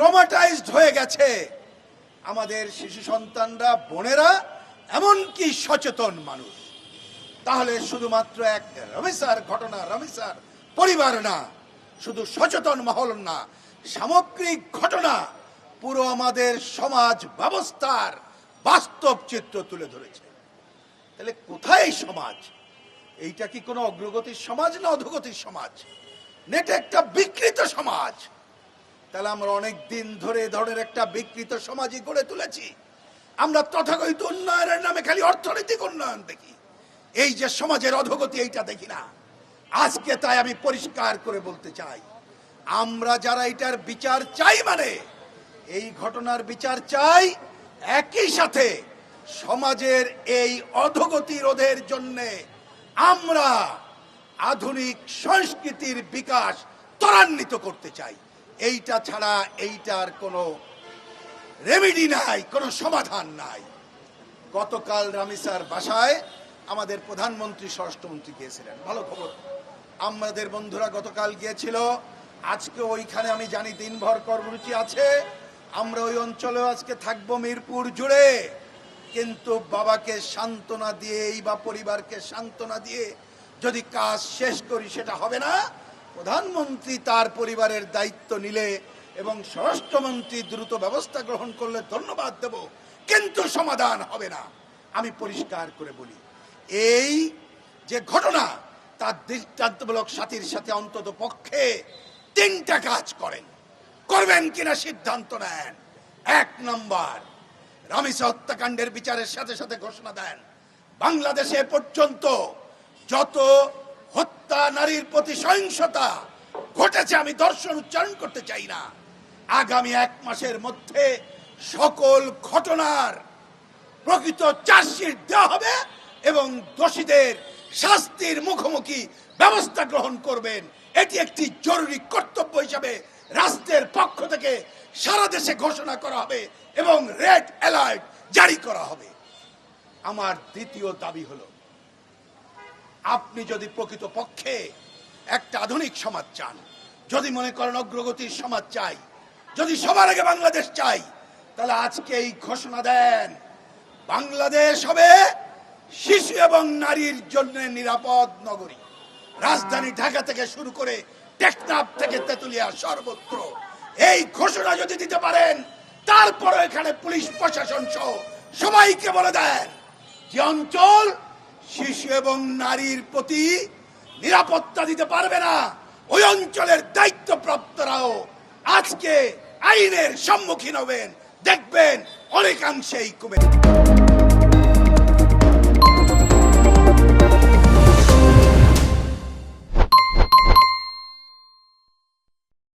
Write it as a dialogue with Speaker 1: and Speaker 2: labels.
Speaker 1: Traumatised হয়ে গেছে আমাদের শিশু সন্তানরা, বোনেরা, এমনকি সচেতন মানুষ। তাহলে শুধুমাত্র এক রমিসার ঘটনা, রমিসার পরিবার না, শুধু সচেতন মহল না, সামগ্রিক ঘটনা পুরো আমাদের সমাজ ব্যবস্থার বাস্তব চিত্র তুলে ধরেছে। তাহলে কোথায় এই সমাজ? এইটা কি কোনো অগ্রগতির সমাজ না অধোগতির সমাজ? নেটে একটা বিকৃত সমাজ। তাহলে আমরা অনেক দিন ধরে এ ধরনের একটা বিকৃত সমাজই গড়ে তুলেছি। আমরা তথাকথিত উন্নয়নের নামে খালি অর্থনৈতিক উন্নয়ন দেখি, এই যে সমাজের অধোগতি এইটা দেখি না। আজকে তাই আমি পরিষ্কার করে বলতে চাই, আমরা যারা এটার বিচার চাই, মানে এই ঘটনার বিচার চাই, একই সাথে সমাজের এই অধোগতি রোধের জন্যে আমরা আধুনিক সংস্কৃতির বিকাশ ত্বরান্বিত করতে চাই। এইটা ছাড়া এইটার কোনো রেমেডি নাই, কোনো সমাধান নাই। গতকাল রামিসার বাসায় আমাদের প্রধানমন্ত্রী, স্বরাষ্ট্রমন্ত্রী গিয়েছিলেন, ভালো খবর। আমাদের বন্ধুরা গতকাল গিয়েছিল, আজকে ওইখানে আমি জানি দিনভর কর্মসূচি আছে। আমরা ওই অঞ্চলেও আজকে থাকবো, মিরপুর জুড়ে। কিন্তু বাবাকে সান্ত্বনা দিয়েই বা পরিবারকে সান্ত্বনা দিয়ে যদি কাজ শেষ করি সেটা হবে না। প্রধানমন্ত্রী তার পরিবারের দায়িত্ব নিলে এবং স্বরাষ্ট্রমন্ত্রী দ্রুত ব্যবস্থা গ্রহণ করলে ধন্যবাদ দেব, কিন্তু সমাধান হবে না। আমি পরিষ্কার করে বলি, এই যে ঘটনা তার দৃষ্টান্তমূলক সাথীর সাথে অন্তত পক্ষে তিনটা কাজ করবেন কিনা সিদ্ধান্ত নেন। এক নম্বর, রামিসা হত্যাকাণ্ডের বিচারের সাথে সাথে ঘোষণা দেন বাংলাদেশে পর্যন্ত যত হত্যা, নারীর প্রতি সহিংসতা ঘটেছে, আমি দর্শন উচ্চারণ করতে চাই না, আগামী 1 মাসের মধ্যে সকল ঘটনার প্রকৃত চার্জশিট দেওয়া হবে এবং দোষীদের শাস্তির মুখোমুখি ব্যবস্থা গ্রহণ করবেন। এটি একটি জরুরি কর্তব্য হিসাবে রাষ্ট্রের পক্ষ থেকে সারা দেশে ঘোষণা করা হবে এবং রেড অ্যালার্ট জারি করা হবে। আমার দ্বিতীয় দাবি হলো, আপনি যদি প্রকৃত পক্ষে একটা আধুনিক সমাজ চান, যদি মনে করেন অগ্রগতির সমাজ চাই, যদি সবার আগে বাংলাদেশ চাই, তাহলে আজকে এই ঘোষণা দেন, বাংলাদেশ হবে শিশু এবং নারীর জন্য নিরাপদ নগরী। রাজধানী ঢাকা থেকে শুরু করে টেকনাফ থেকে তেতুলিয়া সর্বত্র এই ঘোষণা যদি দিতে পারেন, তারপরে এখানে পুলিশ প্রশাসন সহ সবাইকে বলে দেন যে অঞ্চল শিশু এবং নারীর প্রতি নিরাপত্তা দিতে পারবে না, ওই অঞ্চলের দায়িত্বপ্রাপ্তরাও আজকে আইনের সম্মুখীন হবেন। দেখবেন অনেকাংশেই কমে।